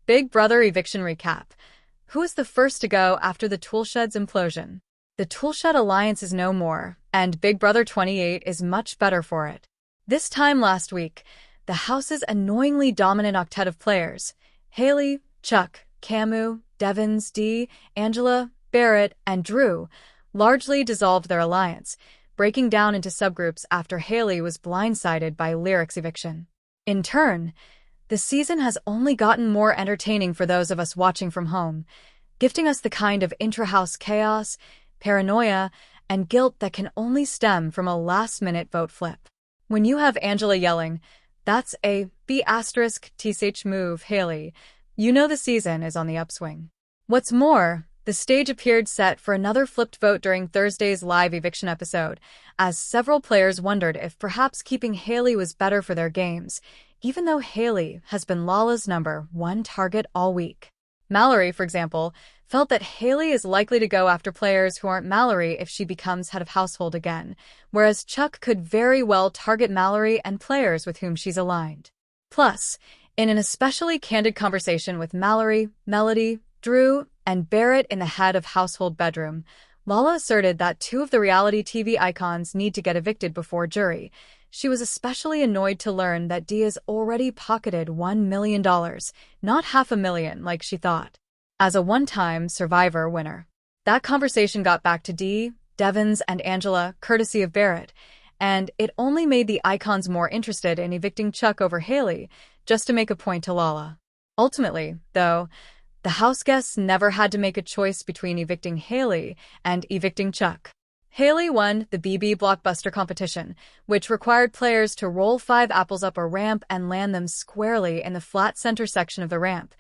Big Brother eviction recap. Who is the first to go after the Toolshed's implosion? The Toolshed alliance is no more, and Big Brother 28 is much better for it. This time last week, the house's annoyingly dominant octet of players, Haley, Chuck, Camu, Devins, Dee, Angela, Barrett, and Drew, largely dissolved their alliance, breaking down into subgroups after Haley was blindsided by Lyric's eviction. In turn, the season has only gotten more entertaining for those of us watching from home, gifting us the kind of intra-house chaos, paranoia, and guilt that can only stem from a last-minute vote flip. When you have Angela yelling, "That's a B***TSH move, Haley," you know the season is on the upswing. What's more, the stage appeared set for another flipped vote during Thursday's live eviction episode, as several players wondered if perhaps keeping Haley was better for their games, even though Haley has been Lala's #1 target all week. Mallory, for example, felt that Haley is likely to go after players who aren't Mallory if she becomes head of household again, whereas Chuck could very well target Mallory and players with whom she's aligned. Plus, in an especially candid conversation with Mallory, Melody, Drew, and Barrett in the head of household bedroom, Lala asserted that two of the reality TV icons need to get evicted before jury. She was especially annoyed to learn that Dee has already pocketed $1 million, not $500,000 like she thought, as a one-time Survivor winner. That conversation got back to Dee, Devins, and Angela, courtesy of Barrett, and it only made the icons more interested in evicting Chuck over Haley, just to make a point to Lala. Ultimately, though, the house guests never had to make a choice between evicting Haley and evicting Chuck. Haley won the BB Blockbuster competition, which required players to roll 5 apples up a ramp and land them squarely in the flat center section of the ramp.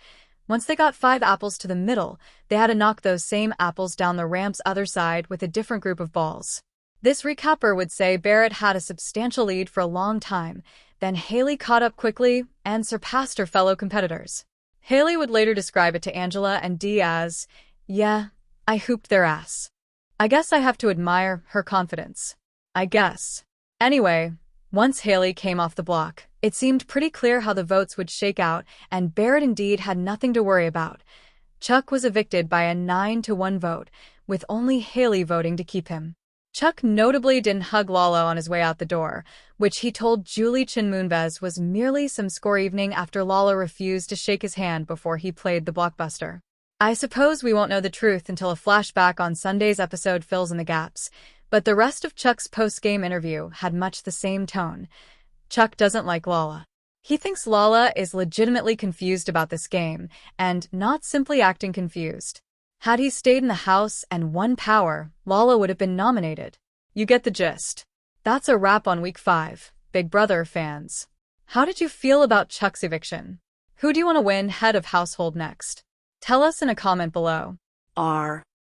Once they got 5 apples to the middle, they had to knock those same apples down the ramp's other side with a different group of balls. This recapper would say Barrett had a substantial lead for a long time, then Haley caught up quickly and surpassed her fellow competitors. Haley would later describe it to Angela and Dee as, "Yeah, I hooped their ass. I guess I have to admire her confidence. I guess." Anyway, once Haley came off the block, it seemed pretty clear how the votes would shake out, and Barrett indeed had nothing to worry about. Chuck was evicted by a 9-1 vote, with only Haley voting to keep him. Chuck notably didn't hug Lala on his way out the door, which he told Julie Chin-Moonves was merely some score evening after Lala refused to shake his hand before he played the blockbuster. I suppose we won't know the truth until a flashback on Sunday's episode fills in the gaps, but the rest of Chuck's post-game interview had much the same tone. Chuck doesn't like Lala. He thinks Lala is legitimately confused about this game, and not simply acting confused. Had he stayed in the house and won power, Lala would have been nominated. You get the gist. That's a wrap on Week 5, Big Brother fans. How did you feel about Chuck's eviction? Who do you want to win head of household next? Tell us in a comment below.